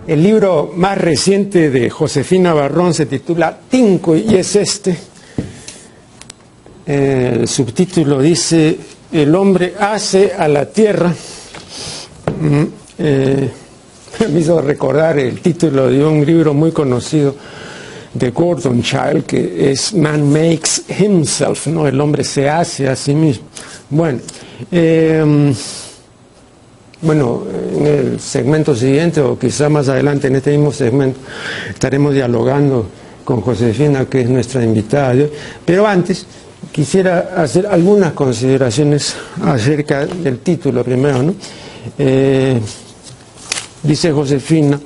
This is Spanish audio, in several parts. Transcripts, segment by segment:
El libro más reciente de Josefina Barrón se titula Tincuy y es este. El subtítulo dice: el hombre hace a la tierra. Me hizo recordar el título de un libro muy conocido de Gordon Child, que es Man Makes Himself, ¿no? El hombre se hace a sí mismo. Bueno, en el segmento siguiente, o quizá más adelante en este mismo segmento, estaremos dialogando con Josefina, que es nuestra invitada de hoy. Pero antes, quisiera hacer algunas consideraciones acerca del título primero, ¿no? Dice Josefina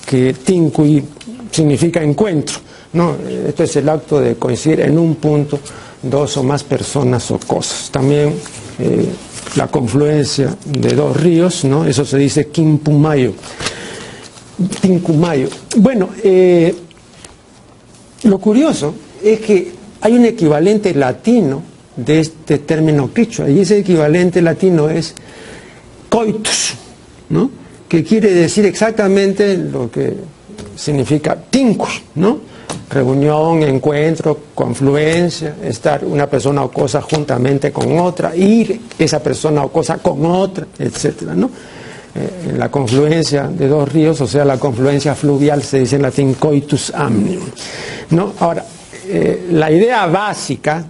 que Tincuy significa encuentro, ¿no? Esto es el acto de coincidir en un punto dos o más personas o cosas. También la confluencia de dos ríos, ¿no? Eso se dice Quimpumayo. Tincumayo. Bueno, lo curioso es que hay un equivalente latino de este término quichua, y ese equivalente latino es coitus, ¿no? Que quiere decir exactamente lo que significa tincuy, ¿no? Reunión, encuentro, confluencia, estar una persona o cosa juntamente con otra, ir esa persona o cosa con otra, etcétera, ¿no? La confluencia de dos ríos, o sea, la confluencia fluvial, se dice en latín coitus amnium, ¿no? Ahora, la idea básica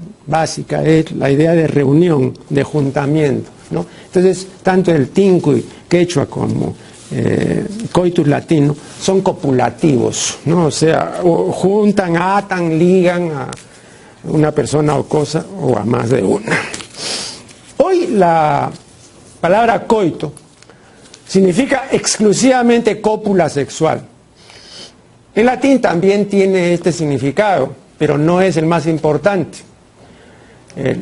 es la idea de reunión, de juntamiento, ¿no? Entonces, tanto el tincuy quechua como coitus latino son copulativos, ¿no? O sea, juntan, atan, ligan a una persona o cosa o a más de una. Hoy la palabra coito significa exclusivamente cópula sexual. El latín también tiene este significado, pero no es el más importante. El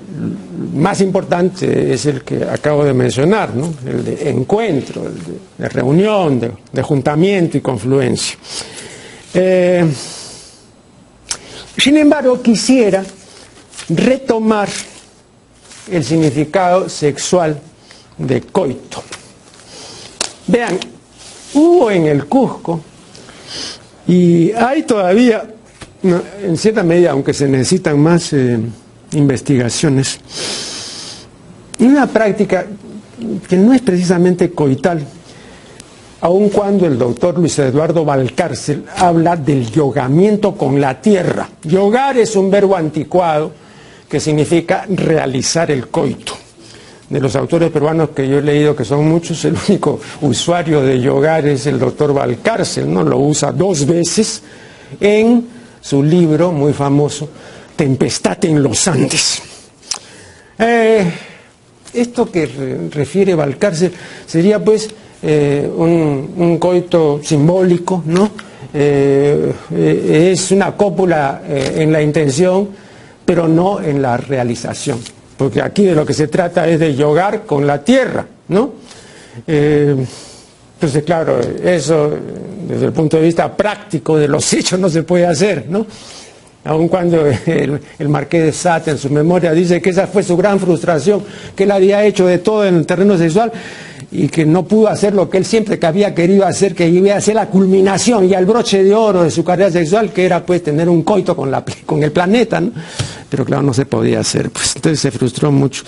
más importante es el que acabo de mencionar, ¿no? El de encuentro, el de reunión, de juntamiento y confluencia. Sin embargo, quisiera retomar el significado sexual de coito. Vean, hubo en el Cusco, y hay todavía, en cierta medida, aunque se necesitan más investigaciones, una práctica que no es precisamente coital, aun cuando el doctor Luis Eduardo Valcárcel habla del yogamiento con la tierra. Yogar es un verbo anticuado que significa realizar el coito. De los autores peruanos que yo he leído, que son muchos, el único usuario de yogar es el doctor Valcárcel, ¿no? Lo usa 2 veces en su libro muy famoso, Tempestad en los Andes. Esto que refiere Valcárcel sería pues un coito simbólico, ¿no? Es una cópula en la intención, pero no en la realización, porque aquí de lo que se trata es de yogar con la tierra, ¿no? Entonces, claro, eso desde el punto de vista práctico de los hechos no se puede hacer, ¿no? Aun cuando el Marqués de Sade en su memoria dice que esa fue su gran frustración, que él había hecho de todo en el terreno sexual y que no pudo hacer lo que él siempre que había querido hacer, que iba a ser la culminación y el broche de oro de su carrera sexual, que era pues tener un coito con el planeta, ¿no? Pero claro, no se podía hacer, pues entonces se frustró mucho.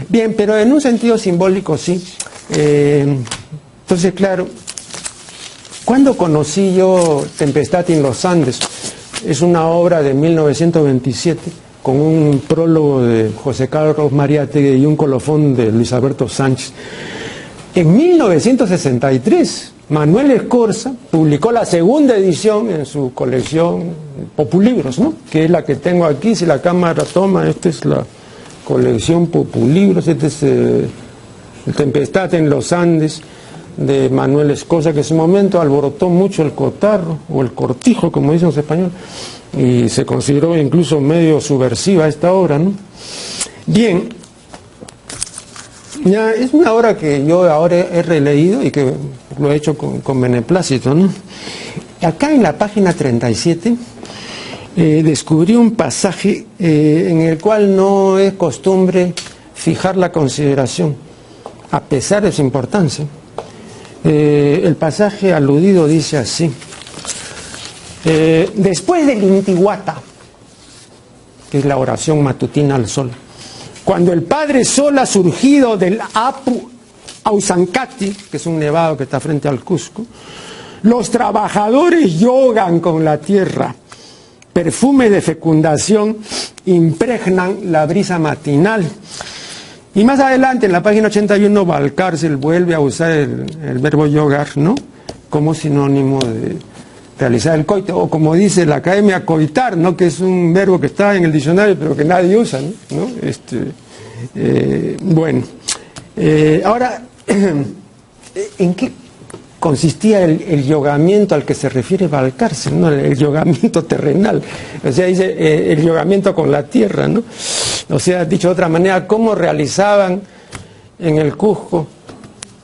Bien, pero en un sentido simbólico sí. Entonces, claro, ¿cuándo conocí yo Tempestad en los Andes? Es una obra de 1927 con un prólogo de José Carlos Mariátegui y un colofón de Luis Alberto Sánchez. En 1963, Manuel Escorza publicó la segunda edición en su colección Populibros, ¿no? Que es la que tengo aquí, si la cámara toma, esta es la colección Populibros, este es el Tempestad en los Andes de Manuel Escorza, que en su momento alborotó mucho el cotarro, o el cortijo, como dicen los españoles, y se consideró incluso medio subversiva esta obra, ¿no? Bien, ya es una obra que yo ahora he releído y que lo he hecho con beneplácito, ¿no? Acá en la página 37 descubrí un pasaje en el cual no es costumbre fijar la consideración, a pesar de su importancia. El pasaje aludido dice así: después del Intihuata, que es la oración matutina al sol, cuando el Padre Sol ha surgido del Apu Ausancati, que es un nevado que está frente al Cusco, los trabajadores yogan con la tierra, perfume de fecundación impregnan la brisa matinal. Y más adelante, en la página 81, Valcárcel vuelve a usar el verbo yogar, ¿no?, como sinónimo de realizar el coito, o como dice la academia, coitar, ¿no?, que es un verbo que está en el diccionario pero que nadie usa, ¿no? Bueno, ahora, ¿en qué consistía el yogamiento al que se refiere Valcárcel, ¿no?, el yogamiento terrenal? O sea, dice el yogamiento con la tierra, ¿no? O sea, dicho de otra manera, ¿cómo realizaban en el Cusco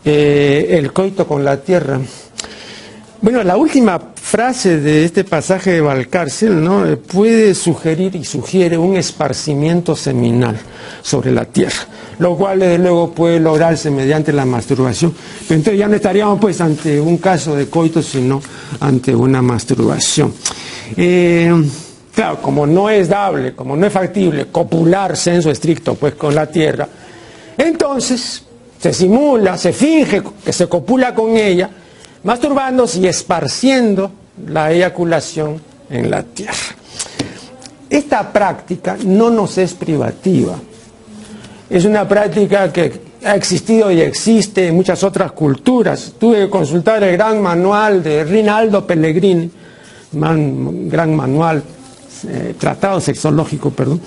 el coito con la tierra? Bueno, la última frase de este pasaje de Valcárcel, ¿no?, puede sugerir y sugiere un esparcimiento seminal sobre la tierra, lo cual desde luego puede lograrse mediante la masturbación. Pero entonces ya no estaríamos pues ante un caso de coito, sino ante una masturbación. Claro, como no es dable, como no es factible copular sensu estricto pues con la tierra, entonces se simula, se finge que se copula con ella, masturbándose y esparciendo la eyaculación en la tierra. Esta práctica no nos es privativa, es una práctica que ha existido y existe en muchas otras culturas. Tuve que consultar el gran manual de Rinaldo Pellegrini, gran manual, tratado sexológico, perdón,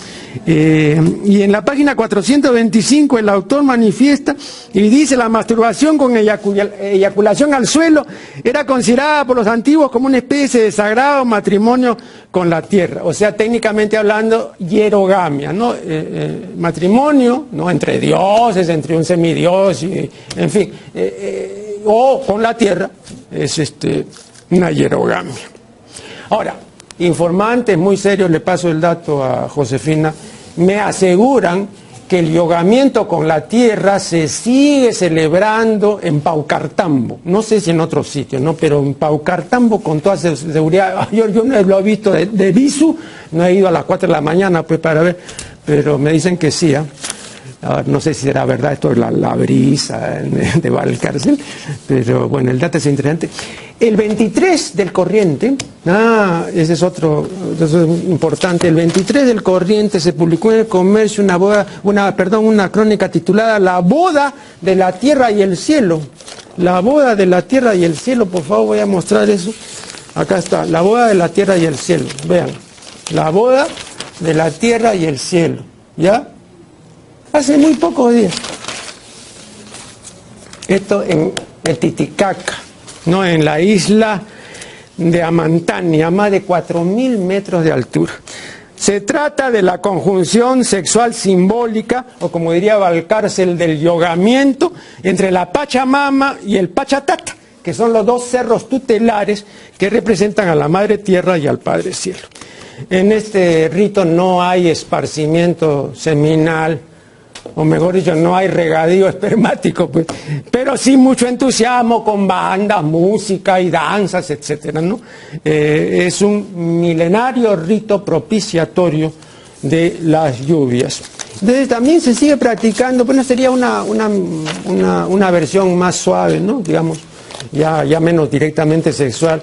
y en la página 425 el autor manifiesta y dice: la masturbación con eyaculación al suelo era considerada por los antiguos como una especie de sagrado matrimonio con la tierra, o sea, técnicamente hablando, hierogamia, ¿no? Matrimonio, ¿no?, entre dioses, entre un semidios, y, en fin, o con la tierra, es una hierogamia. Ahora, informantes muy serios, le paso el dato a Josefina, me aseguran que el yogamiento con la tierra se sigue celebrando en Paucartambo, no sé si en otros sitios, ¿no?, pero en Paucartambo con toda seguridad. Yo no lo he visto de visu, no he ido a las 4 de la mañana pues para ver, pero me dicen que sí, ¿eh? No sé si será verdad esto de la brisa de Valcárcel, pero bueno, el dato es interesante. El 23 del corriente, ese es otro, eso es importante, el 23 del corriente se publicó en el Comercio una crónica titulada La boda de la tierra y el cielo. La boda de la tierra y el cielo, por favor voy a mostrar eso. Acá está, la boda de la tierra y el cielo, vean, la boda de la tierra y el cielo, ¿ya? Hace muy pocos días. Esto en Titicaca, ¿no?, en la isla de Amantani, a más de 4.000 metros de altura. Se trata de la conjunción sexual simbólica, o como diría Valcárcel, del yogamiento entre la Pachamama y el Pachatata, que son los dos cerros tutelares que representan a la Madre Tierra y al Padre Cielo. En este rito no hay esparcimiento seminal, o mejor dicho, no hay regadío espermático, pues, pero sí mucho entusiasmo con bandas, música y danzas, etcétera, ¿no? Es un milenario rito propiciatorio de las lluvias. Entonces también se sigue practicando, bueno, sería una versión más suave, ¿no?, digamos, ya menos directamente sexual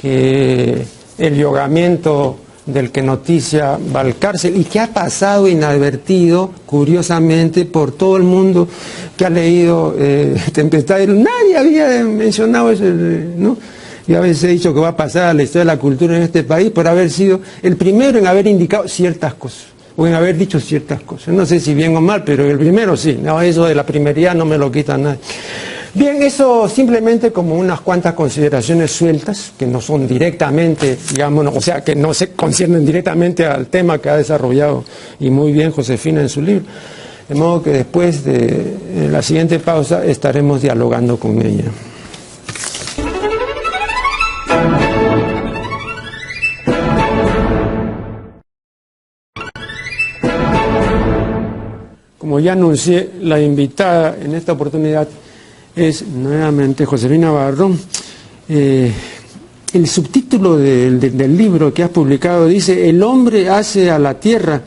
que el yogamiento del que noticia Valcárcel y que ha pasado inadvertido, curiosamente, por todo el mundo que ha leído Tempestad de Luz. Nadie había mencionado eso, ¿no? Y a veces he dicho que va a pasar a la historia de la cultura en este país por haber sido el primero en haber indicado ciertas cosas, o en haber dicho ciertas cosas. No sé si bien o mal, pero el primero sí. No, eso de la primería no me lo quita nadie. Bien, eso simplemente como unas cuantas consideraciones sueltas, que no son directamente, digamos, o sea, que no se conciernen directamente al tema que ha desarrollado y muy bien Josefina en su libro. De modo que después de la siguiente pausa estaremos dialogando con ella. Como ya anuncié, la invitada en esta oportunidad es nuevamente Josefina Barrón. El subtítulo del libro que has publicado dice: El hombre hace a la tierra.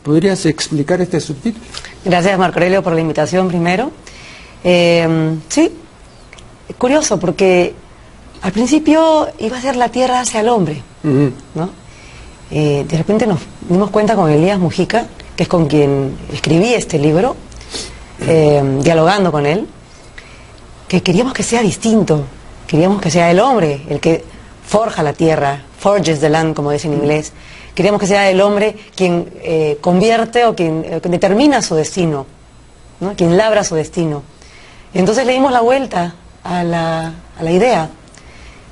¿Podrías explicar este subtítulo? Gracias, Marco Aurelio, por la invitación primero. Sí, curioso, porque al principio iba a ser la tierra hacia el hombre, ¿no? De repente nos dimos cuenta con Elías Mujica, que es con quien escribí este libro, dialogando con él, que queríamos que sea distinto, queríamos que sea el hombre el que forja la tierra, forges the land, como dicen en inglés. Queríamos que sea el hombre quien convierte o quien determina su destino, ¿no? Quien labra su destino. Entonces le dimos la vuelta a la idea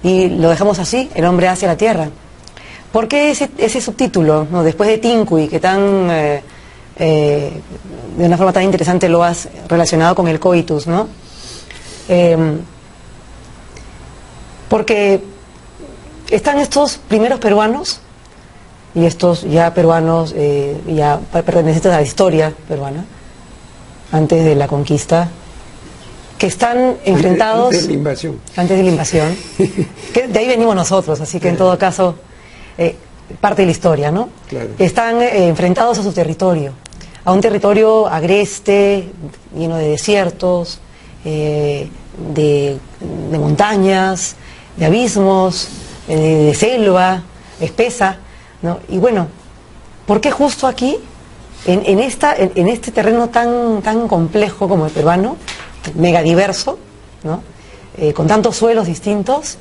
y lo dejamos así: el hombre hacia la tierra. ¿Por qué ese subtítulo, ¿no? Después de Tincuy, que de una forma tan interesante lo has relacionado con el coitus, ¿no? Porque están estos primeros peruanos y estos ya peruanos, ya pertenecientes a la historia peruana, antes de la conquista, que están enfrentados... Antes de la invasión. Antes de la invasión. Que de ahí venimos nosotros, así que en todo caso, parte de la historia, ¿no? Claro. Están enfrentados a su territorio, a un territorio agreste, lleno de desiertos, de montañas, de abismos, de selva espesa, ¿no? Y bueno, ¿por qué justo aquí, en este terreno tan complejo como el peruano, mega diverso, ¿no? Con tantos suelos distintos,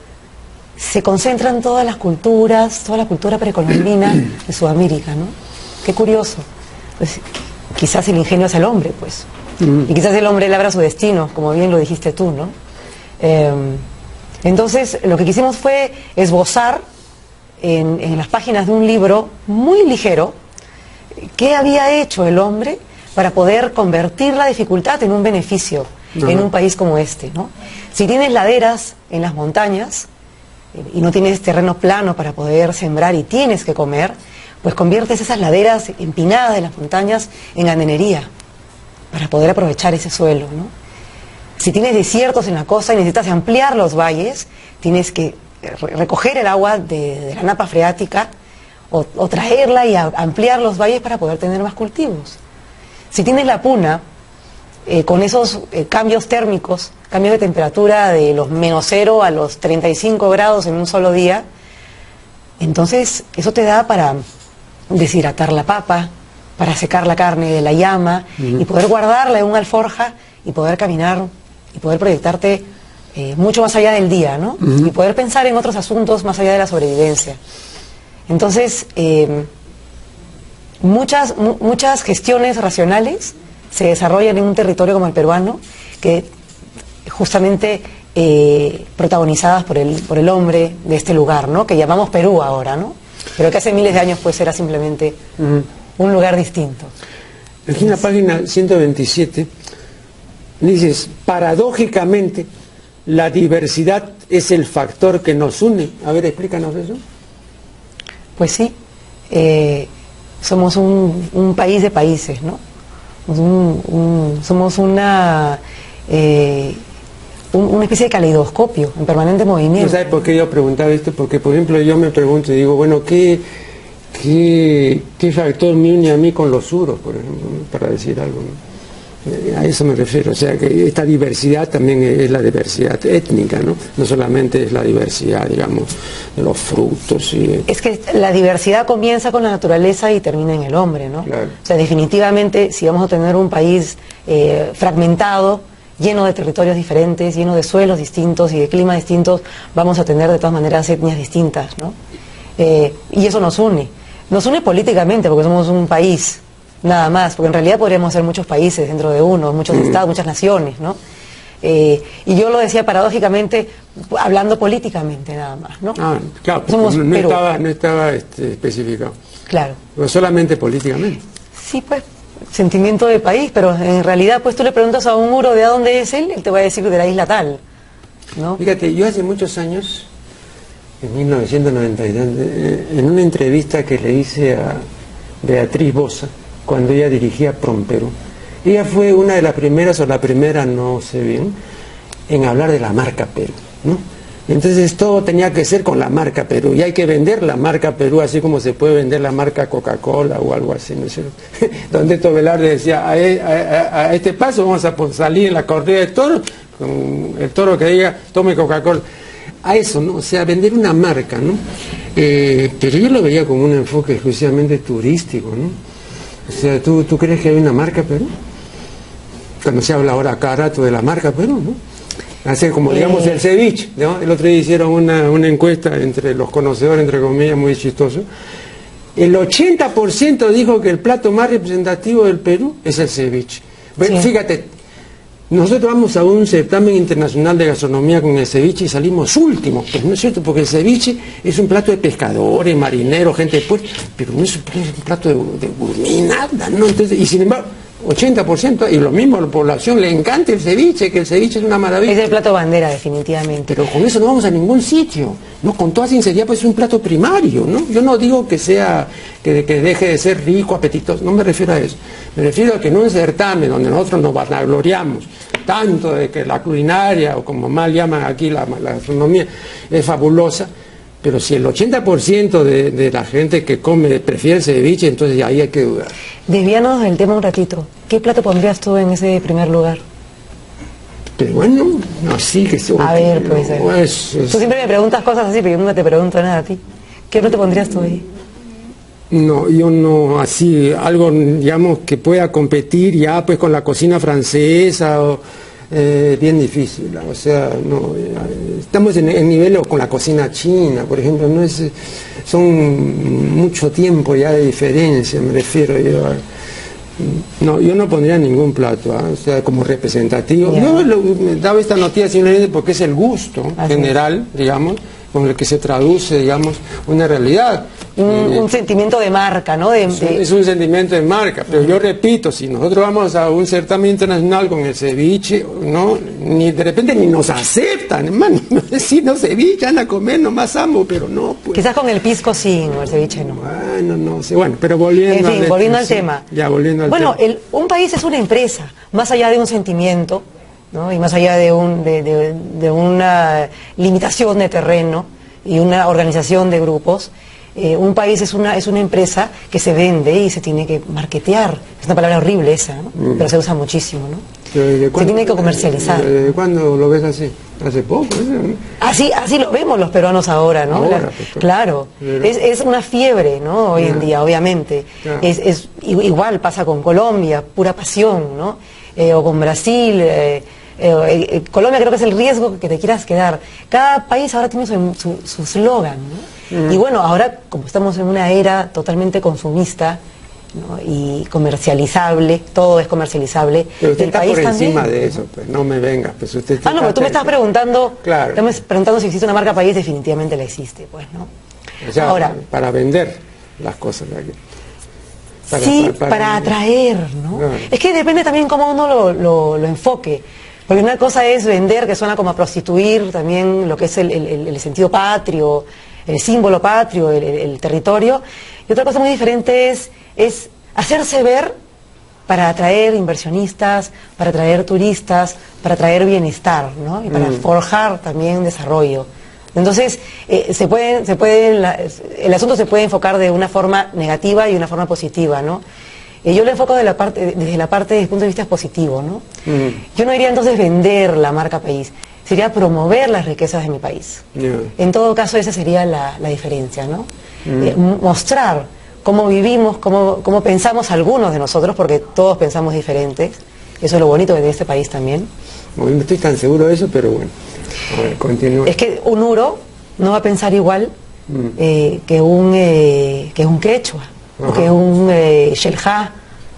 se concentran todas las culturas, toda la cultura precolombina de Sudamérica, ¿no? Qué curioso. Pues, quizás el ingenio es el hombre, pues. Y quizás el hombre labra su destino, como bien lo dijiste tú, ¿no? Entonces, lo que quisimos fue esbozar en las páginas de un libro muy ligero qué había hecho el hombre para poder convertir la dificultad en un beneficio en un país como este, ¿no? Si tienes laderas en las montañas y no tienes terreno plano para poder sembrar y tienes que comer, pues conviertes esas laderas empinadas de las montañas en ganadería para poder aprovechar ese suelo, ¿no? Si tienes desiertos en la costa y necesitas ampliar los valles, tienes que recoger el agua de la napa freática o traerla y ampliar los valles para poder tener más cultivos. Si tienes la puna, con esos cambios térmicos, cambios de temperatura de los -0 a los 35 grados en un solo día, entonces eso te da para deshidratar la papa, para secar la carne de la llama y poder guardarla en una alforja y poder caminar y poder proyectarte mucho más allá del día, ¿no? Y poder pensar en otros asuntos más allá de la sobrevivencia. Entonces, muchas gestiones racionales se desarrollan en un territorio como el peruano, que justamente protagonizadas por el hombre de este lugar, ¿no? Que llamamos Perú ahora, ¿no? Pero que hace miles de años pues era simplemente un lugar distinto. Aquí en la página 127 dices: paradójicamente la diversidad es el factor que nos une. A ver, explícanos eso. Pues sí, somos un país de países, ¿no? Somos una especie de caleidoscopio en permanente movimiento. ¿Sabes por qué yo preguntaba esto? Porque, por ejemplo, yo me pregunto y digo, bueno, ¿qué factor me une a mí con los suros, por ejemplo, para decir algo, ¿no? A eso me refiero, o sea que esta diversidad también es la diversidad étnica, ¿no? No solamente es la diversidad, digamos, de los frutos. Es que la diversidad comienza con la naturaleza y termina en el hombre, ¿no? Claro. O sea, definitivamente, si vamos a tener un país fragmentado, lleno de territorios diferentes, lleno de suelos distintos y de climas distintos, vamos a tener de todas maneras etnias distintas, ¿no? Y eso nos une políticamente porque somos un país, nada más, porque en realidad podríamos ser muchos países dentro de uno, muchos estados, muchas naciones, ¿no? Y yo lo decía paradójicamente, hablando políticamente nada más, ¿no? Ah, claro, no estaba especificado. Claro. Pero solamente políticamente. Sí, pues, sentimiento de país, pero en realidad pues tú le preguntas a un muro de dónde es él te va a decir de la isla tal, ¿no? Fíjate, yo hace muchos años, en 1992, en una entrevista que le hice a Beatriz Boza, cuando ella dirigía PROMPERÚ, ella fue una de las primeras, o la primera, no sé bien, en hablar de la marca Perú, ¿no? Entonces todo tenía que ser con la marca Perú, y hay que vender la marca Perú así como se puede vender la marca Coca-Cola o algo así, ¿no es cierto? Don Neto Velarde decía, a este paso vamos a salir en la corrida de toros, con el toro que diga, tome Coca-Cola. A eso, ¿no? O sea, vender una marca, ¿no? Pero yo lo veía como un enfoque exclusivamente turístico, ¿no? O sea, ¿tú crees que hay una marca Perú? Cuando se habla ahora cada rato de la marca Perú, ¿no? Hace como, digamos, el ceviche, ¿no? El otro día hicieron una encuesta entre los conocedores, entre comillas, muy chistoso. El 80% dijo que el plato más representativo del Perú es el ceviche. Bueno, sí. Fíjate, nosotros vamos a un certamen internacional de gastronomía con el ceviche y salimos últimos, pero no es cierto, porque el ceviche es un plato de pescadores, marineros, gente de puerto, pero no es un plato de gourmet, nada, ¿no? Entonces, y sin embargo, 80%, y lo mismo a la población le encanta el ceviche, que el ceviche es una maravilla. Es el plato bandera, definitivamente. Pero con eso no vamos a ningún sitio, ¿no? Con toda sinceridad, pues es un plato primario, ¿no? Yo no digo que sea, que deje de ser rico, apetitoso, no me refiero a eso. Me refiero a que en un certamen donde nosotros nos vanagloriamos tanto de que la culinaria, o como mal llaman aquí la gastronomía, es fabulosa, pero si el 80% de la gente que come prefiere el ceviche, entonces ahí hay que dudar. Desvíanos del tema un ratito. ¿Qué plato pondrías tú en ese primer lugar? Pero bueno, así que... A ver, pues... Tú siempre me preguntas cosas así, pero yo nunca te pregunto nada a ti. ¿Qué plato pondrías tú ahí? No, yo no, así, algo, digamos, que pueda competir ya pues con la cocina francesa o... bien difícil, o sea, no, estamos en nivel con la cocina china, por ejemplo, no es, son mucho tiempo ya de diferencia, me refiero yo a, no, yo no pondría ningún plato, o sea, como representativo. Yeah. Yo me daba esta noticia simplemente porque es el gusto general, digamos, con el que se traduce, digamos, una realidad. Un sentimiento de marca, ¿no? Es un sentimiento de marca, pero yo repito, si nosotros vamos a un certamen internacional con el ceviche, ¿no? Ni de repente ni nos aceptan, hermano, si no ceviche, anda a comer, nomás amo, pero no, pues. Quizás con el pisco sí, o el ceviche no. Bueno, no sé, bueno, pero volviendo al tema. Ya, volviendo al tema. Bueno, un país es una empresa, más allá de un sentimiento, ¿no? Y más allá de una limitación de terreno y una organización de grupos, un país es una empresa que se vende y se tiene que marketear. Es una palabra horrible esa, ¿no? Pero se usa muchísimo, ¿no? Se tiene que comercializar. ¿De cuándo lo ves así? ¿Hace poco? ¿No? Así lo vemos los peruanos ahora, ¿no? Ahora, claro, es una fiebre, ¿no? Hoy en día, obviamente. Es igual pasa con Colombia, pura pasión, ¿no? O con Brasil. Colombia creo que es el riesgo que te quieras quedar. Cada país ahora tiene su slogan, ¿no? Y bueno, ahora como estamos en una era totalmente consumista, ¿no? Y comercializable, todo es comercializable. Pero usted está país por encima también, de eso, pues no me venga. Pues usted no, pero tú me estás preguntando, claro. Estás preguntando si existe una marca país, definitivamente la existe, pues, ¿no? O sea, ahora, para vender las cosas de aquí. Para atraer, ¿no? Claro. Es que depende también cómo uno lo enfoque. Porque una cosa es vender, que suena como a prostituir también lo que es el sentido patrio, el símbolo patrio, el territorio. Y otra cosa muy diferente es hacerse ver para atraer inversionistas, para atraer turistas, para atraer bienestar, ¿no? Y para forjar también desarrollo. Entonces, el asunto se puede enfocar de una forma negativa y una forma positiva, ¿no? Yo lo enfoco desde el punto de vista positivo, ¿no? Yo no diría entonces vender la marca país, sería promover las riquezas de mi país. En todo caso, esa sería la diferencia, ¿no? Mostrar cómo vivimos, cómo pensamos algunos de nosotros, porque todos pensamos diferentes. Eso es lo bonito de este país también. No estoy tan seguro de eso, pero bueno. A ver, continúa. Es que un uro no va a pensar igual que un quechua. O que un Xelha,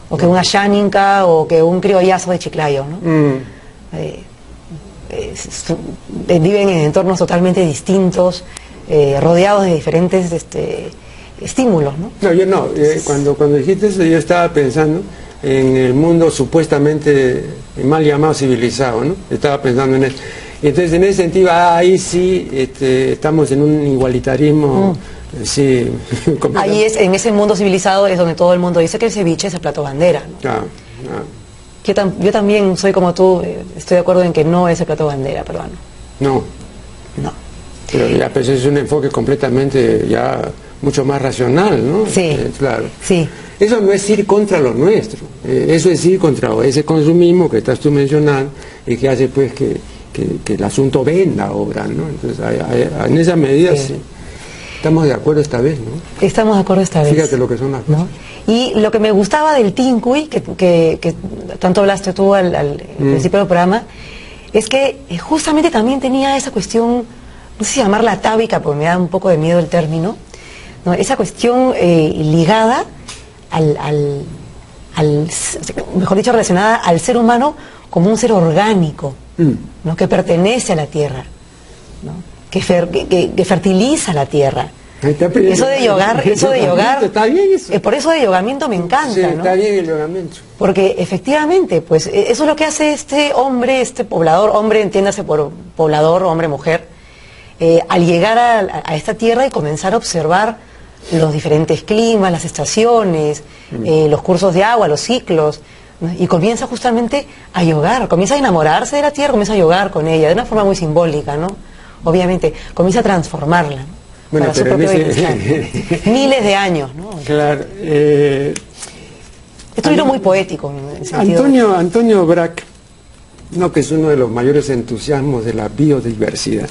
o que un Ashaninka, o que un criollazo de Chiclayo, ¿no? Viven en entornos totalmente distintos, rodeados de diferentes estímulos, ¿no? No, yo no. Cuando dijiste eso, yo estaba pensando en el mundo supuestamente mal llamado civilizado, ¿no? Estaba pensando en eso. Y entonces, en ese sentido, ahí sí estamos en un igualitarismo... Sí, ahí en ese mundo civilizado es donde todo el mundo dice que el ceviche es el plato bandera, ¿no? Yo también soy como tú, estoy de acuerdo en que no es el plato bandera peruano. No. No. Pero ya pues es un enfoque completamente ya mucho más racional, ¿no? Sí. Claro. Sí. Eso no es ir contra lo nuestro, eso es ir contra ese consumismo que estás tú mencionando y que hace pues que el asunto venda ahora, ¿no? Entonces en esa medida sí. Estamos de acuerdo esta vez, ¿no? Estamos de acuerdo esta vez. Fíjate lo que son las cosas. ¿No? Y lo que me gustaba del Tincuy, que tanto hablaste tú al principio del programa, es que justamente también tenía esa cuestión, no sé si llamarla atávica, porque me da un poco de miedo el término, ¿no? Esa cuestión ligada mejor dicho, relacionada al ser humano como un ser orgánico, ¿no? Que pertenece a la tierra, ¿no? Que fertiliza la tierra. Eso de yogar, está bien eso. Por eso de yogamiento me encanta, sí, ¿no? Está bien el yogamiento. Porque efectivamente, pues eso es lo que hace este hombre, este poblador, hombre, entiéndase por poblador, hombre, mujer, al llegar a esta tierra y comenzar a observar los diferentes climas, las estaciones, los cursos de agua, los ciclos, ¿no? Y comienza justamente a yogar, comienza a enamorarse de la tierra, comienza a yogar con ella, de una forma muy simbólica, ¿no? Obviamente, comienza a transformarla, ¿no? Bueno, Para su pero propio bienestar. Miles de años, ¿no? Claro. Es un libro muy poético en el sentido Antonio Brac, ¿no? Que es uno de los mayores entusiasmos de la biodiversidad,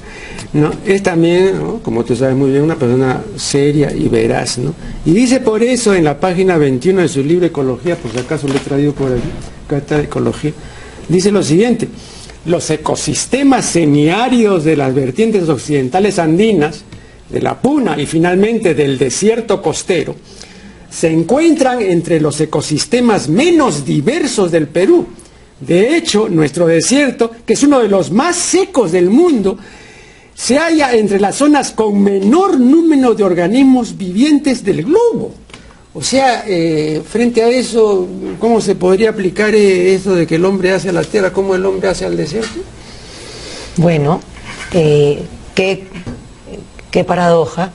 ¿no? Es también, ¿no? Como tú sabes muy bien, una persona seria y veraz, ¿no? Y dice por eso en la página 21 de su libro Ecología, por si acaso lo he traído por aquí, acá está Ecología, dice lo siguiente: los ecosistemas semiáridos de las vertientes occidentales andinas, de la Puna y finalmente del desierto costero, se encuentran entre los ecosistemas menos diversos del Perú. De hecho, nuestro desierto, que es uno de los más secos del mundo, se halla entre las zonas con menor número de organismos vivientes del globo. O sea, frente a eso, ¿cómo se podría aplicar eso de que el hombre hace a la tierra como el hombre hace al desierto? Bueno, qué paradoja,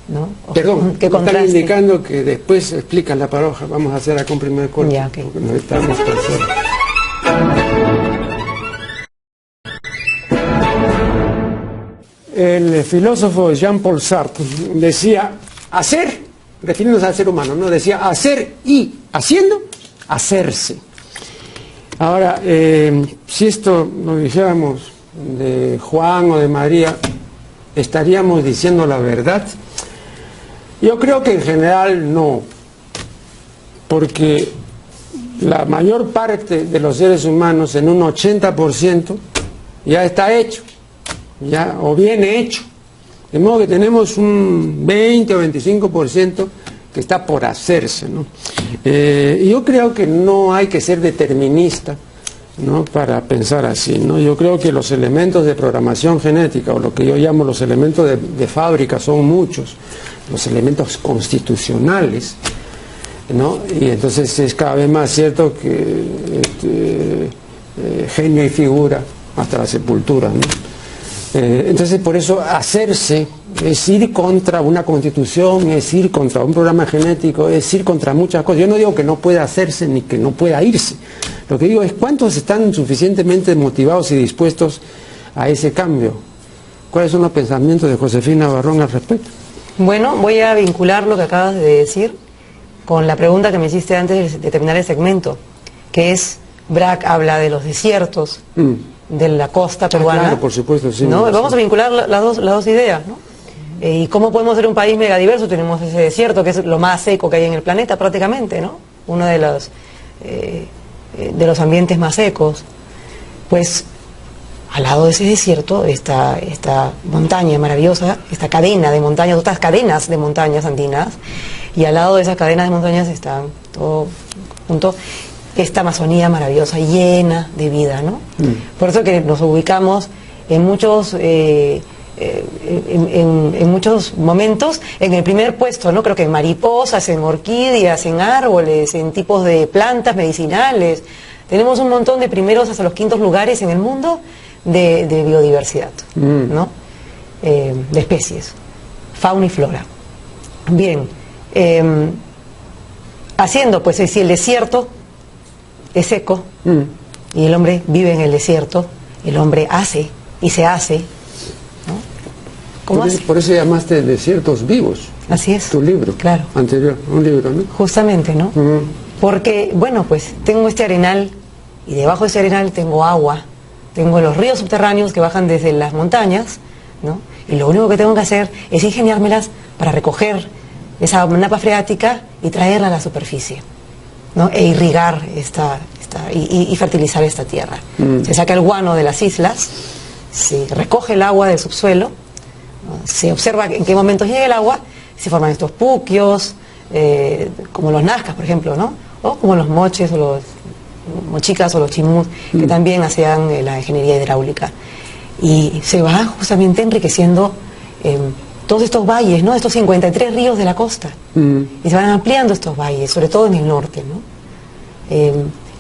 ¿no? Perdón, qué me están contraste. indicando que después explican la paradoja. Vamos a hacer acá un primer corte, Ya, okay. porque nos estamos cansando. El filósofo Jean-Paul Sartre decía, hacer, refiriéndose al ser humano, ¿no? Decía, hacer y, haciendo, hacerse. Ahora, si esto lo dijéramos de Juan o de María, ¿estaríamos diciendo la verdad? Yo creo que en general no, porque la mayor parte de los seres humanos, en un 80%, ya está hecho, ya, o viene hecho. De modo que tenemos un 20 o 25% que está por hacerse, ¿no? Y yo creo que no hay que ser determinista, ¿no? Para pensar así, ¿no? Yo creo que los elementos de programación genética, o lo que yo llamo los elementos de fábrica, son muchos, los elementos constitucionales, ¿no? Y entonces es cada vez más cierto que genio y figura hasta la sepultura, ¿no? Entonces por eso hacerse es ir contra una constitución, es ir contra un programa genético, es ir contra muchas cosas. Yo no digo que no pueda hacerse ni que no pueda irse. Lo que digo es cuántos están suficientemente motivados y dispuestos a ese cambio. ¿Cuáles son los pensamientos de Josefina Barrón al respecto? Bueno, voy a vincular lo que acabas de decir con la pregunta que me hiciste antes de terminar el segmento, que es, Brac habla de los desiertos, de la costa peruana. Claro, por supuesto, sí. ¿No? Sí. Vamos a vincular las dos ideas, ¿no? ¿Y cómo podemos ser un país megadiverso? Tenemos ese desierto, que es lo más seco que hay en el planeta prácticamente, ¿no? Uno de los ambientes más secos. Pues al lado de ese desierto, esta montaña maravillosa, esta cadena de montañas, otras cadenas de montañas andinas, y al lado de esa cadena de montañas están todo junto esta Amazonía maravillosa, llena de vida, ¿no? Por eso que nos ubicamos en muchos en muchos momentos en el primer puesto, ¿no? Creo que en mariposas, en orquídeas, en árboles, en tipos de plantas medicinales. Tenemos un montón de primeros hasta los quintos lugares en el mundo de biodiversidad, ¿no? De especies, fauna y flora. Bien, haciendo pues si el desierto es seco y el hombre vive en el desierto, el hombre hace y se hace, ¿no? ¿Cómo hace? Por eso llamaste Desiertos Vivos. Así es. Tu libro. Claro. Anterior, un libro, ¿no? Justamente, ¿no? Porque, bueno, pues tengo este arenal y debajo de ese arenal tengo agua, tengo los ríos subterráneos que bajan desde las montañas, ¿no? Y lo único que tengo que hacer es ingeniármelas para recoger esa napa freática y traerla a la superficie, ¿no? E irrigar y fertilizar esta tierra. Se saca el guano de las islas, se recoge el agua del subsuelo, ¿no? Se observa en qué momentos llega el agua, se forman estos puquios, como los nazcas, por ejemplo, ¿no? O como los moches o los mochicas o los chimús, que también hacían la ingeniería hidráulica. Y se va justamente enriqueciendo todos estos valles, ¿no? Estos 53 ríos de la costa. Y se van ampliando estos valles, sobre todo en el norte, ¿no?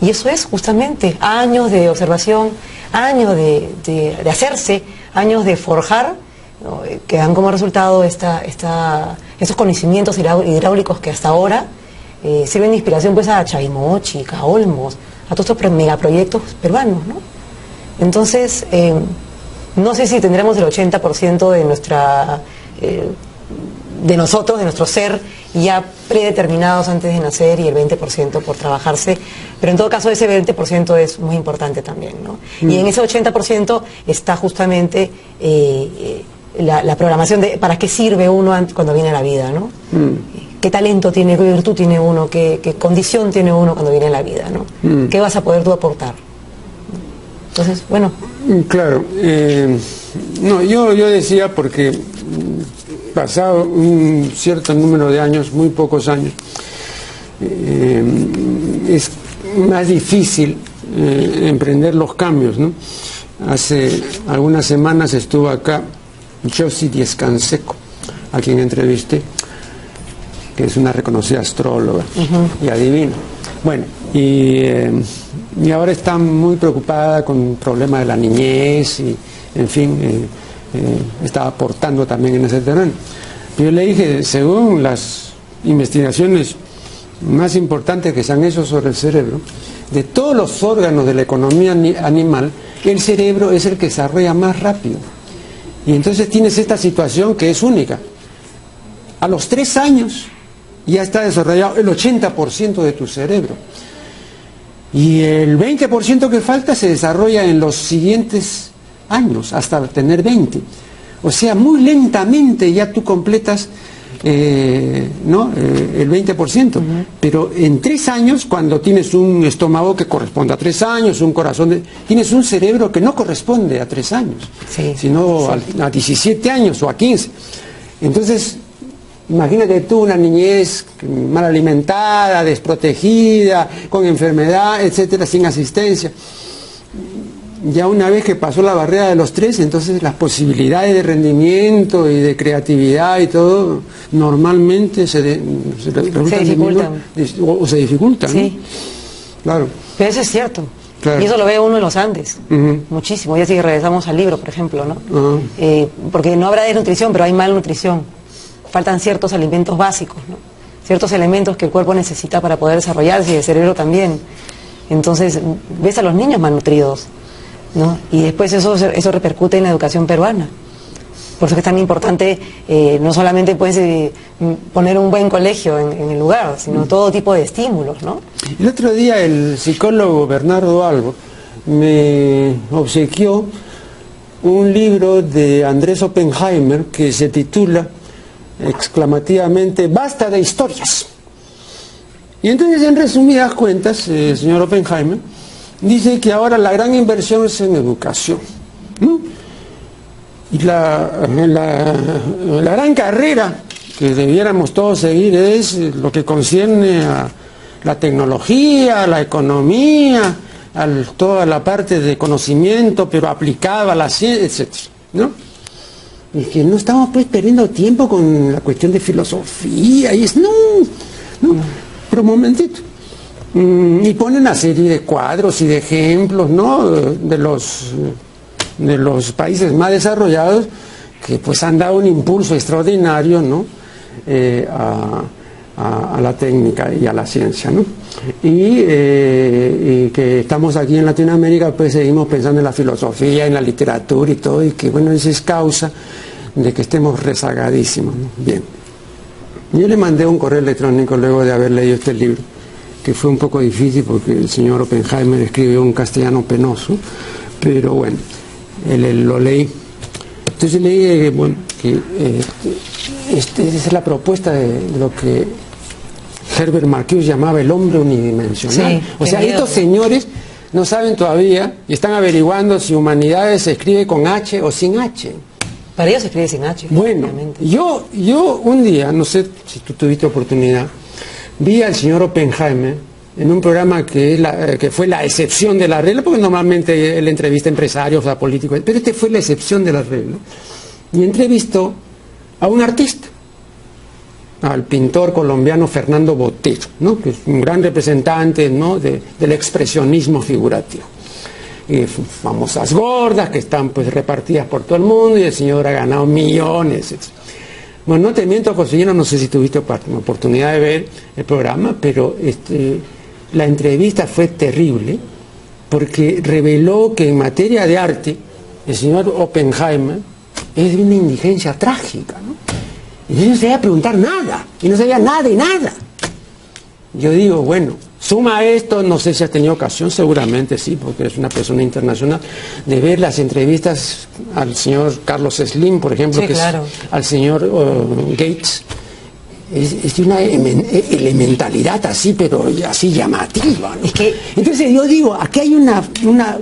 Y eso es justamente años de observación, años de hacerse, años de forjar, ¿no? Que dan como resultado estos conocimientos hidráulicos que hasta ahora sirven de inspiración pues a Chavimochi, a Olmos, a todos estos megaproyectos peruanos, ¿no? Entonces, no sé si tendremos el 80% de de nosotros, de nuestro ser, ya predeterminados antes de nacer y el 20% por trabajarse, pero en todo caso ese 20% es muy importante también, ¿no? Y en ese 80% está justamente la programación de para qué sirve uno cuando viene a la vida, ¿no? ¿Qué talento tiene, qué virtud tiene uno, qué condición tiene uno cuando viene a la vida, ¿no? ¿Qué vas a poder tú aportar? Entonces, bueno. Claro. No, yo decía porque pasado un cierto número de años, muy pocos años, es más difícil emprender los cambios, ¿no? Hace algunas semanas estuvo acá Josie Díez Canseco, a quien entrevisté, que es una reconocida astróloga y adivina. Bueno, y ahora está muy preocupada con el problema de la niñez y, en fin, está aportando también en ese terreno. Yo le dije, según las investigaciones más importantes que se han hecho sobre el cerebro, de todos los órganos de la economía animal, el cerebro es el que se desarrolla más rápido. Y entonces tienes esta situación que es única. A los 3 años ya está desarrollado el 80% de tu cerebro. Y el 20% que falta se desarrolla en los siguientes años, hasta tener 20. O sea, muy lentamente ya tú completas el 20%. Pero en 3 años, cuando tienes un estómago que corresponde a 3 años, un corazón, tienes un cerebro que no corresponde a 3 años, sino a 17 años o a 15. Entonces, imagínate tú una niñez mal alimentada, desprotegida, con enfermedad, etcétera, sin asistencia. Ya una vez que pasó la barrera de los 3, entonces las posibilidades de rendimiento y de creatividad y todo normalmente se dificultan. O se dificultan, sí, ¿no? Claro. Pero eso es cierto. Claro. Y eso lo ve uno en los Andes, muchísimo. Ya si regresamos al libro, por ejemplo, ¿no? Porque no habrá desnutrición, pero hay malnutrición. Faltan ciertos alimentos básicos, ¿no? Ciertos elementos que el cuerpo necesita para poder desarrollarse y el cerebro también. Entonces, ves a los niños malnutridos, ¿no? Y después eso repercute en la educación peruana. Por eso que es tan importante no solamente poner un buen colegio en el lugar, sino todo tipo de estímulos, ¿no? El otro día el psicólogo Bernardo Albo me obsequió un libro de Andrés Oppenheimer que se titula exclamativamente "Basta de historias". Y entonces, en resumidas cuentas, el señor Oppenheimer dice que ahora la gran inversión es en educación, ¿no? Y la gran carrera que debiéramos todos seguir es lo que concierne a la tecnología, a la economía, a toda la parte de conocimiento, pero aplicada a la ciencia, etcétera, ¿no? Y que no estamos pues perdiendo tiempo con la cuestión de filosofía y no, pero un momentito. Y pone una serie de cuadros y de ejemplos, ¿no? de los países más desarrollados que pues han dado un impulso extraordinario, ¿no? a la técnica y a la ciencia, ¿no? Y que estamos aquí en Latinoamérica, pues seguimos pensando en la filosofía, en la literatura y todo, y que bueno, eso es causa de que estemos rezagadísimos, ¿no? Bien. Yo le mandé un correo electrónico luego de haber leído este libro, que fue un poco difícil porque el señor Oppenheimer escribió un castellano penoso, pero bueno, lo leí. Entonces leí bueno, que esa es la propuesta de lo que Herbert Marcuse llamaba el hombre unidimensional. Sí, o sea, estos señores no saben todavía y están averiguando si humanidades se escribe con H o sin H. Para ellos se escribe sin H. Bueno, yo un día, no sé si tú tuviste oportunidad, vi al señor Oppenheimer en un programa que fue la excepción de la regla, porque normalmente él entrevista empresarios, a políticos, pero este fue la excepción de la regla. Y entrevistó a un artista, al pintor colombiano Fernando Botero, ¿no? Que es un gran representante, ¿no? del expresionismo figurativo. Y famosas gordas que están pues repartidas por todo el mundo, y el señor ha ganado millones, etc. Bueno, no te miento, Josefina, no sé si tuviste oportunidad de ver el programa, pero la entrevista fue terrible porque reveló que en materia de arte el señor Oppenheimer es de una indigencia trágica, ¿no? Y no sabía preguntar nada, y no sabía nada de nada. Yo digo, bueno, suma esto, no sé si has tenido ocasión, seguramente sí, porque es una persona internacional, de ver las entrevistas al señor Carlos Slim, por ejemplo, sí, que claro. al señor Gates. Es de una elementalidad así, pero así llamativa, ¿no? Entonces yo digo, aquí hay una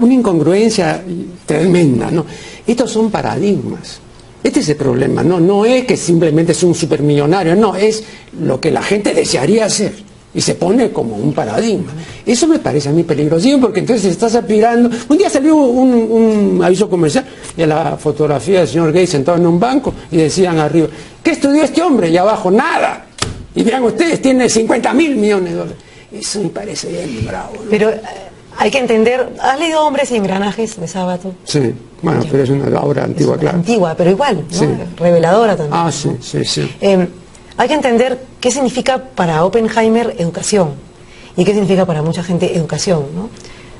incongruencia tremenda, ¿no? Estos son paradigmas. Este es el problema, no es que simplemente es un supermillonario, no, es lo que la gente desearía hacer y se pone como un paradigma. Eso me parece a mí peligrosísimo, porque entonces estás aspirando. Un día salió un aviso comercial y a la fotografía del señor Gates sentado en un banco y decían arriba, ¿qué estudió este hombre? Y abajo, nada. Y vean ustedes, tiene $50.000 millones. Eso me parece bien bravo, ¿no? Pero hay que entender, ¿has leído Hombres y Engranajes de Sábato? Sí, bueno, pero es una obra antigua, claro. Antigua, pero igual, ¿no? Sí. Reveladora también. Ah, sí, sí, sí. Hay que entender qué significa para Oppenheimer educación y qué significa para mucha gente educación, ¿no?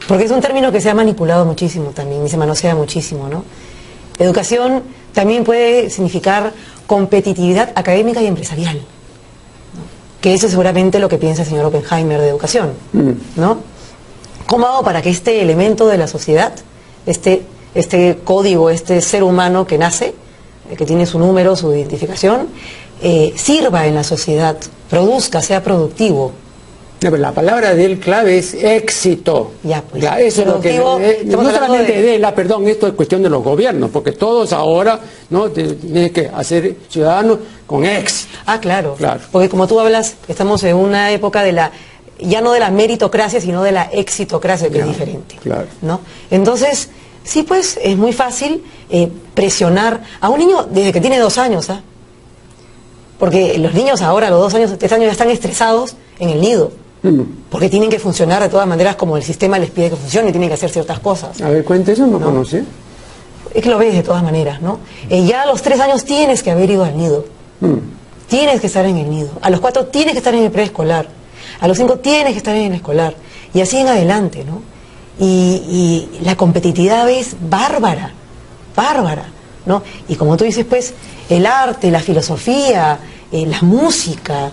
Porque es un término que se ha manipulado muchísimo también y se manosea muchísimo, ¿no? Educación también puede significar competitividad académica y empresarial, ¿no? Que eso es seguramente lo que piensa el señor Oppenheimer de educación, ¿no? ¿Cómo hago para que este elemento de la sociedad, este código, este ser humano que nace, que tiene su número, su identificación, sirva en la sociedad, produzca, sea productivo? No, pero la palabra de él clave es éxito. Ya, pues. Eso es lo que no solamente de él, perdón, esto es cuestión de los gobiernos, porque todos ahora no tienen que hacer ciudadanos con éxito. Ah, claro. Claro. Porque como tú hablas, estamos en una época de ya no de la meritocracia, sino de la exitocracia, que es diferente. Claro. ¿No? Entonces, sí, pues es muy fácil presionar a un niño desde que tiene 2 años, ¿ah? Porque los niños ahora, a los 2 años, 3 años, ya están estresados en el nido. Porque tienen que funcionar de todas maneras como el sistema les pide que funcione y tienen que hacer ciertas cosas. A ver, cuente eso, no conocí. Es que lo ves de todas maneras, ¿no? Ya a los 3 años tienes que haber ido al nido. Tienes que estar en el nido. A los 4 tienes que estar en el preescolar. A los 5 tienes que estar en el escolar. Y así en adelante, ¿no? Y la competitividad es bárbara, ¿no? Y como tú dices, pues, el arte, la filosofía, la música,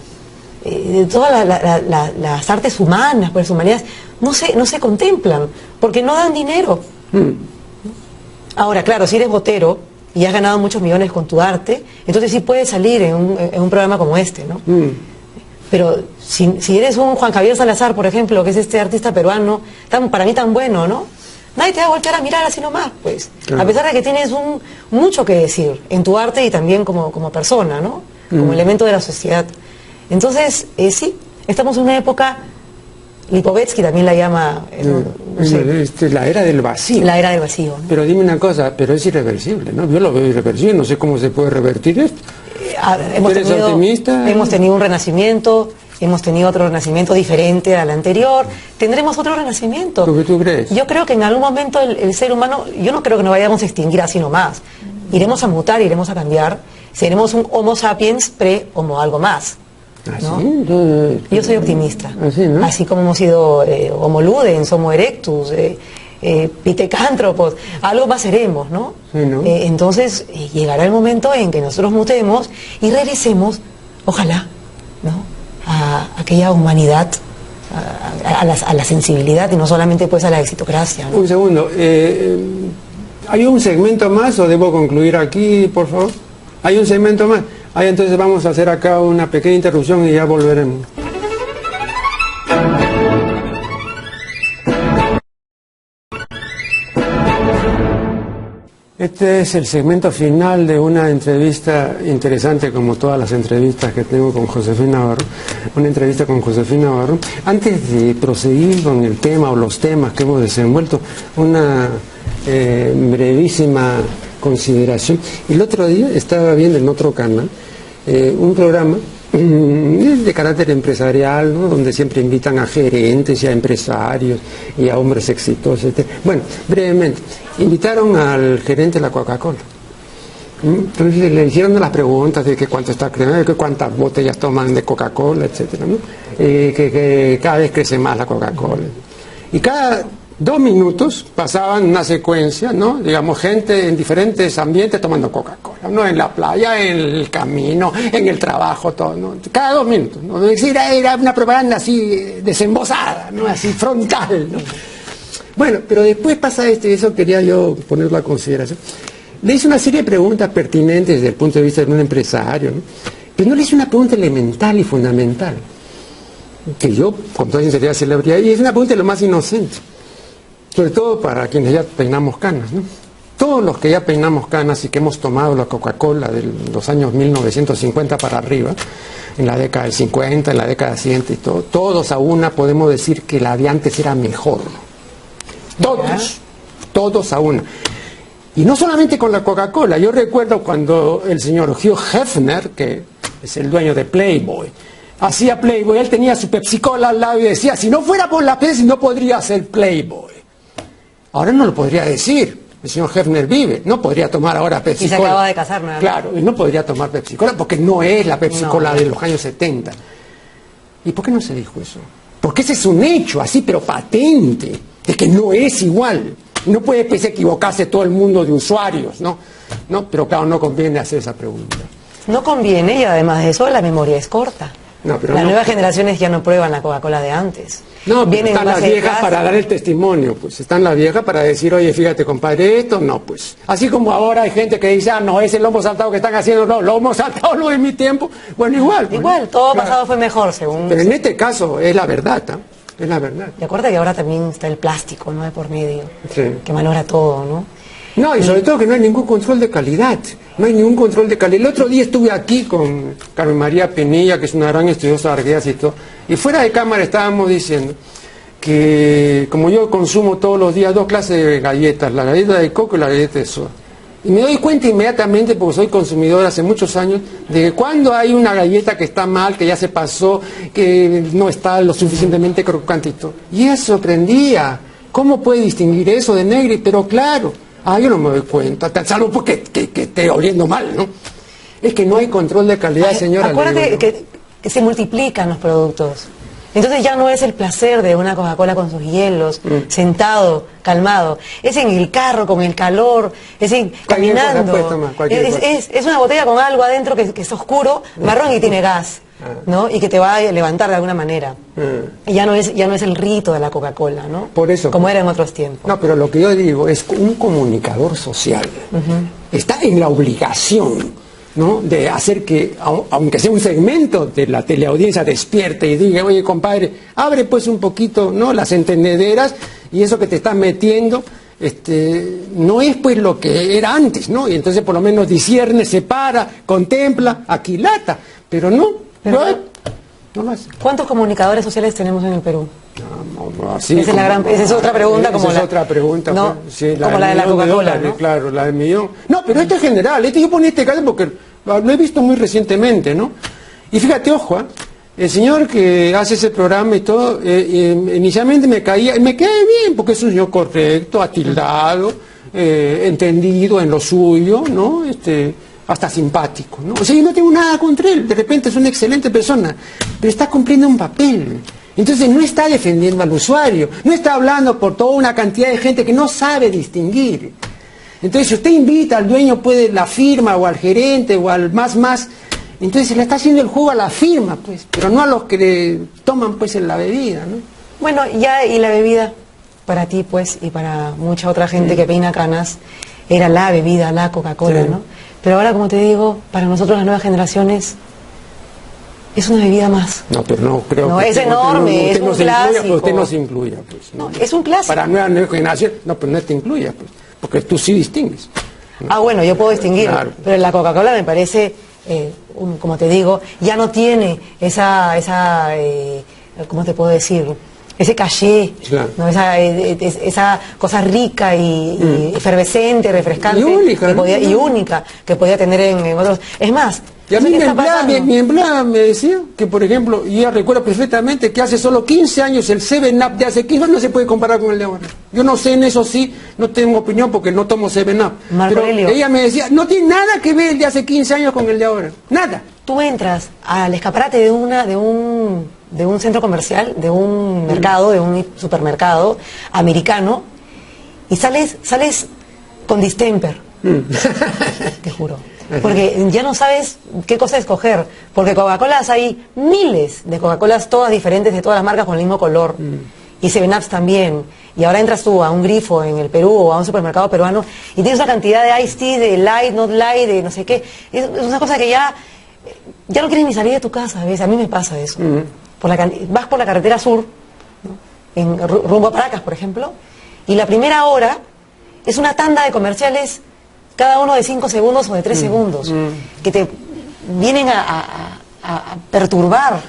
todas las artes humanas, pues, humanidades, no se contemplan, porque no dan dinero. Ahora, claro, si eres botero y has ganado muchos millones con tu arte, entonces sí puedes salir en un programa como este, ¿no? Pero si eres un Juan Javier Salazar, por ejemplo, que es este artista peruano, para mí tan bueno, ¿no? Nadie te va a voltear a mirar así nomás, pues. Claro. A pesar de que tienes mucho que decir en tu arte y también como persona, ¿no? Como elemento de la sociedad. Entonces, sí, estamos en una época, Lipovetsky también la llama... no sé, la era del vacío. La era del vacío, ¿no? Pero dime una cosa, pero es irreversible, ¿no? Yo lo veo irreversible, no sé cómo se puede revertir esto. ¿Eres optimista? Hemos tenido un renacimiento, hemos tenido otro renacimiento diferente al anterior, tendremos otro renacimiento. ¿Tú crees? Yo creo que en algún momento el ser humano, yo no creo que nos vayamos a extinguir así nomás. Iremos a mutar, iremos a cambiar, seremos un Homo sapiens pre-Homo algo más. ¿no? ¿Sí? Yo soy optimista. Así, ¿no? Así como hemos sido Homo ludens, Homo erectus, pitecántropos, algo más seremos, ¿no? Sí, ¿no? Entonces llegará el momento en que nosotros mutemos y regresemos, ojalá, ¿no? A aquella humanidad, a la sensibilidad y no solamente pues a la exitocracia, ¿no? Un segundo, ¿hay un segmento más o debo concluir aquí, por favor? ¿Hay un segmento más? Entonces vamos a hacer acá una pequeña interrupción y ya volveremos. Este es el segmento final de una entrevista interesante, como todas las entrevistas que tengo con Josefina Navarro, una entrevista con Josefina Navarro. Antes de proseguir con el tema o los temas que hemos desenvuelto, una brevísima consideración. El otro día estaba viendo en otro canal un programa de carácter empresarial, ¿no? Donde siempre invitan a gerentes y a empresarios y a hombres exitosos, etc. Bueno, brevemente, invitaron al gerente de la Coca-Cola. Entonces le hicieron las preguntas de que cuánto está creciendo, de que cuántas botellas toman de Coca-Cola, etcétera, ¿no? Que cada vez crece más la Coca-Cola. Y cada 2 minutos pasaban una secuencia, ¿no? Digamos, gente en diferentes ambientes tomando Coca-Cola, ¿no? En la playa, en el camino, en el trabajo, todo, ¿no? Cada 2 minutos, ¿no? Es decir, era una propaganda así desembosada, ¿no? Así frontal, ¿no? Bueno, pero después pasa esto, y eso quería yo ponerlo a consideración. Le hice una serie de preguntas pertinentes desde el punto de vista de un empresario, ¿no? Pero no le hice una pregunta elemental y fundamental, que yo, con toda sinceridad, se le habría... Y es una pregunta de lo más inocente. Sobre todo para quienes ya peinamos canas, ¿no? Todos los que ya peinamos canas y que hemos tomado la Coca-Cola de los años 1950 para arriba, en la década del 50, en la década siguiente y todo, todos a una podemos decir que la de antes era mejor. Todos a una. Y no solamente con la Coca-Cola. Yo recuerdo cuando el señor Hugh Hefner, que es el dueño de Playboy, hacía Playboy, él tenía su Pepsi-Cola al lado y decía, si no fuera por la Pepsi no podría ser Playboy. Ahora no lo podría decir. El señor Hefner vive. No podría tomar ahora Pepsi-Cola. Y se acaba de casar nuevamente. Claro, y no podría tomar Pepsi-Cola porque no es la Pepsi-Cola de los años 70. ¿Y por qué no se dijo eso? Porque ese es un hecho así, pero patente, de que no es igual. No puede pues, equivocarse todo el mundo de usuarios, ¿no? Pero claro, no conviene hacer esa pregunta. No conviene y además de eso la memoria es corta. No, pero las no, nuevas generaciones ya no prueban la Coca-Cola de antes. No, pero están las viejas para dar el testimonio, pues están las viejas para decir, oye, fíjate, compadre, esto no, pues. Así como ahora hay gente que dice, no, es el lomo saltado que están haciendo, no, lomo saltado no es mi tiempo. Bueno, igual. Pues, igual, todo claro. Pasado fue mejor, según... Pero en este caso es la verdad, ¿no? Es la verdad. Y acuérdate que ahora también está el plástico, ¿no? De por medio, sí. Que malogra todo, ¿no? No, y sobre todo que no hay ningún control de calidad. No hay ningún control de calidad. El otro día estuve aquí con Carmen María Penilla, que es una gran estudiosa de arqueas y todo, y fuera de cámara estábamos diciendo que como yo consumo todos los días 2 clases de galletas, la galleta de coco y la galleta de soda. Y me doy cuenta inmediatamente, porque soy consumidor hace muchos años, de que cuando hay una galleta que está mal, que ya se pasó, que no está lo suficientemente crocante y todo. Y eso sorprendía. ¿Cómo puede distinguir eso de negri? Pero claro, yo no me doy cuenta, salvo porque que esté oliendo mal, ¿no? Es que no hay control de calidad, señora. Acuérdate que se multiplican los productos. Entonces ya no es el placer de una Coca-Cola con sus hielos, sentado, calmado. Es en el carro, con el calor, es en caminando. Es una botella con algo adentro que es oscuro, marrón y tiene gas, ¿no? Y que te va a levantar de alguna manera. Y ya no es el rito de la Coca-Cola, ¿no? Por eso. Como era en otros tiempos. No, pero lo que yo digo es un comunicador social. Está en la obligación, ¿no? De hacer que, aunque sea un segmento de la teleaudiencia, despierte y diga, oye, compadre, abre pues un poquito, ¿no? Las entendederas y eso que te estás metiendo, no es pues lo que era antes, ¿no? Y entonces por lo menos discierne, separa, contempla, aquilata, pero no lo hace. ¿Cuántos comunicadores sociales tenemos en el Perú? Así esa es otra pregunta. Esa es otra pregunta. ¿No? Sí, como la de la Coca-Cola, ¿no? Claro, la del millón. No, pero esto es general. Yo ponía este caso porque lo he visto muy recientemente, ¿no? Y fíjate, ojo, el señor que hace ese programa y todo, inicialmente me cae bien, porque es un señor correcto, atildado, entendido en lo suyo, ¿no? hasta simpático, ¿no? O sea, yo no tengo nada contra él, de repente es una excelente persona, pero está cumpliendo un papel. Entonces no está defendiendo al usuario, no está hablando por toda una cantidad de gente que no sabe distinguir. Entonces, si usted invita al dueño, puede la firma, o al gerente, o al más, entonces se le está haciendo el juego a la firma, pues, pero no a los que le toman, pues, en la bebida, ¿no? Bueno, ya, y la bebida, para ti, pues, y para mucha otra gente que peina canas, era la bebida, la Coca-Cola, sí, ¿no? Pero ahora, como te digo, para nosotros las nuevas generaciones, es una bebida más. No, pero no creo no, que es enorme, es un clásico. Usted no se incluya, pues. No, es un clásico. Para nueva generación, no, pero no te incluya, pues, porque tú sí distingues. Ah, bueno, yo puedo distinguir, claro. Pero la Coca-Cola me parece, como te digo, ya no tiene ¿cómo te puedo decir? Ese caché, claro. ¿no? esa cosa rica y efervescente, refrescante y única, y única que podía tener en otros. Es más, y a mí mi empleada me decía que, por ejemplo, y ella recuerda perfectamente que hace solo 15 años el 7-Up de hace 15 años no se puede comparar con el de ahora. Yo no sé, en eso sí, no tengo opinión porque no tomo 7-Up. Pero ella me decía, no tiene nada que ver el de hace 15 años con el de ahora. Nada. Tú entras al escaparate de un centro comercial, de un mercado, de un supermercado americano, y sales con distemper. Te juro. Porque ya no sabes qué cosa escoger. Porque Coca-Colas hay miles de Coca-Colas, todas diferentes, de todas las marcas, con el mismo color. Y 7-Ups también. Y ahora entras tú a un Grifo en el Perú o a un supermercado peruano y tienes una cantidad de iced tea, de light, not light, de no sé qué. Es una cosa que ya no quieres ni salir de tu casa, ¿ves? A mí me pasa eso. Vas por la carretera sur, ¿no? Rumbo a Paracas, por ejemplo, y la primera hora es una tanda de comerciales, cada uno de 5 segundos o de 3 segundos, que te vienen a perturbar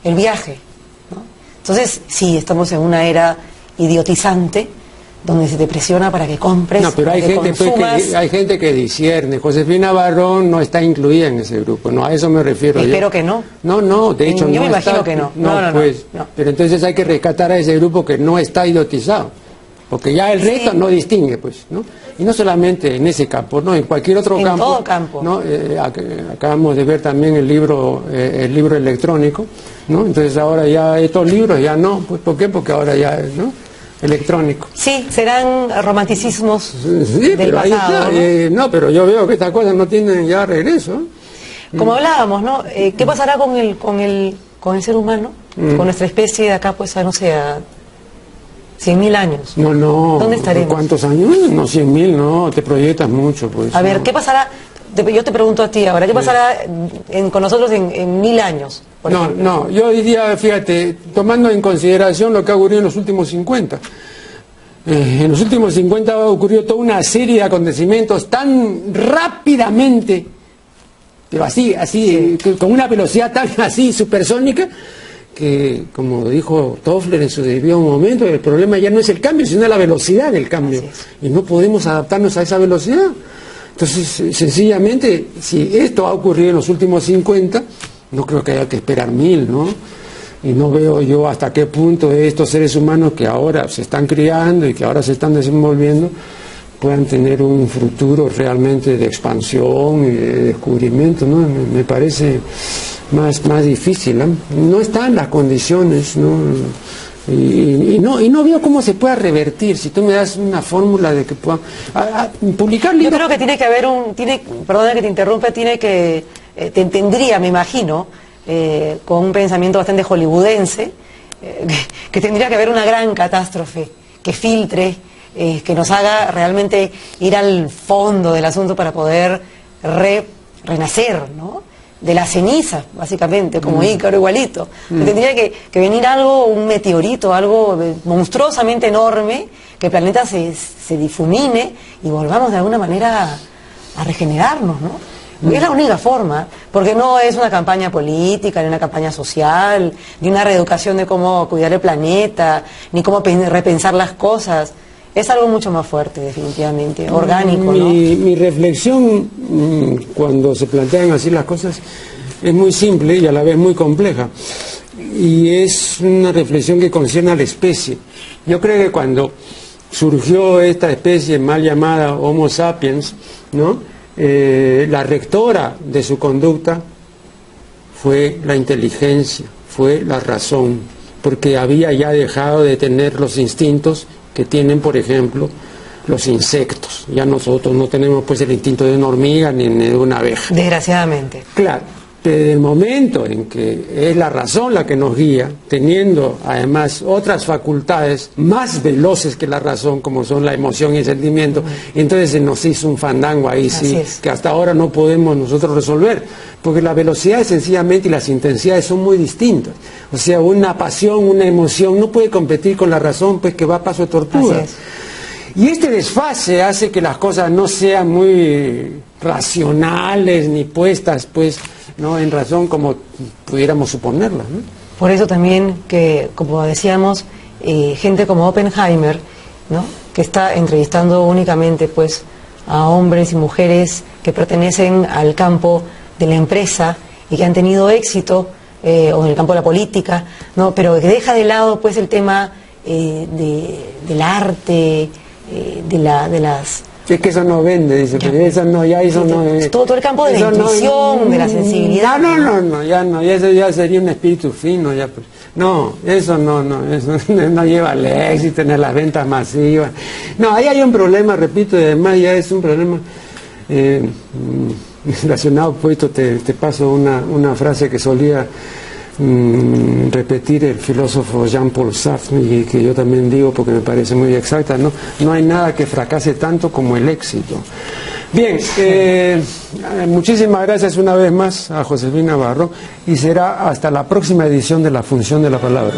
el viaje, ¿no? Entonces, sí, estamos en una era idiotizante, donde se te presiona para que compres. No, pero hay gente, pues, hay gente que discierne. Josefina Barrón no está incluida en ese grupo, no, a eso me refiero. Espero que no. No, de hecho yo no me imagino está, que no. Pues, no. Pero entonces hay que rescatar a ese grupo que no está idiotizado, porque ya el resto no distingue, pues, ¿no? Y no solamente en ese campo, ¿no? En cualquier otro campo. En todo campo. ¿No? Acabamos de ver también el libro electrónico, ¿no? Entonces ahora ya estos libros ya no, pues, ¿por qué? Porque ahora ya, ¿no? Electrónico. Sí, serán romanticismos sí, del pasado. No, pero yo veo que estas cosas no tienen ya regreso. Como hablábamos, ¿no? ¿Qué pasará con el ser humano, con nuestra especie de acá, pues, no sé, a 100.000 años? No. ¿Dónde estaremos? ¿Cuántos años? No, 100.000, no, te proyectas mucho, pues. A ver, ¿qué pasará? Yo te pregunto a ti ahora, ¿qué pasará con nosotros en 1000 años? No, yo diría, fíjate, tomando en consideración lo que ha ocurrido en los últimos 50. En los últimos 50 ha ocurrido toda una serie de acontecimientos tan rápidamente, pero así, con una velocidad tan así supersónica, que, como dijo Toffler en su debido momento, el problema ya no es el cambio, sino la velocidad del cambio. Y no podemos adaptarnos a esa velocidad. Entonces, sencillamente, si esto ha ocurrido en los últimos 50, no creo que haya que esperar 1000, ¿no? Y no veo yo hasta qué punto estos seres humanos que ahora se están criando y que ahora se están desenvolviendo puedan tener un futuro realmente de expansión y de descubrimiento, ¿no? Me parece más difícil, ¿no? No están las condiciones, ¿no? Y no veo cómo se pueda revertir. Si tú me das una fórmula de que pueda publicar libros. Yo creo que tiene que haber perdona que te interrumpa, tendría, me imagino, con un pensamiento bastante hollywoodense, que tendría que haber una gran catástrofe que filtre, que nos haga realmente ir al fondo del asunto para poder renacer, ¿no? De la ceniza, básicamente, como Ícaro igualito. Tendría que venir algo, un meteorito, algo monstruosamente enorme, que el planeta se difumine y volvamos de alguna manera a regenerarnos, ¿no? Es la única forma, porque no es una campaña política, ni una campaña social, ni una reeducación de cómo cuidar el planeta, ni cómo repensar las cosas. Es algo mucho más fuerte, definitivamente, orgánico, ¿no? Mi reflexión, cuando se plantean así las cosas, es muy simple y a la vez muy compleja. Y es una reflexión que concierne a la especie. Yo creo que cuando surgió esta especie mal llamada Homo sapiens, ¿no? la rectora de su conducta fue la inteligencia, fue la razón, porque había ya dejado de tener los instintos que tienen, por ejemplo, los insectos. Ya nosotros no tenemos pues el instinto de una hormiga ni de una abeja. Desgraciadamente. Claro, desde el momento en que es la razón la que nos guía, teniendo además otras facultades más veloces que la razón, como son la emoción y el sentimiento, entonces se nos hizo un fandango ahí, sí, que hasta ahora no podemos nosotros resolver, porque la velocidad sencillamente y las intensidades son muy distintas. O sea, una pasión, una emoción no puede competir con la razón, pues que va a paso de tortuga. Y este desfase hace que las cosas no sean muy racionales ni puestas pues no en razón como pudiéramos suponerlas, ¿no? Por eso también que, como decíamos, gente como Oppenheimer, ¿no?, que está entrevistando únicamente pues a hombres y mujeres que pertenecen al campo de la empresa y que han tenido éxito, o en el campo de la política, ¿no?, pero que deja de lado pues el tema del arte, de las... Es que eso no vende, dice, pero eso no, ya eso no... Todo el campo de la intuición, de la sensibilidad. Ya eso ya sería un espíritu fino, ya pues. No, eso eso no lleva al éxito, ni a las ventas masivas. No, ahí hay un problema, repito, y además ya es un problema relacionado, pues te paso una frase que solía repetir el filósofo Jean-Paul Sartre, y que yo también digo porque me parece muy exacta, no hay nada que fracase tanto como el éxito. Bien, muchísimas gracias una vez más a Josefina Barro, y será hasta la próxima edición de La Función de la Palabra.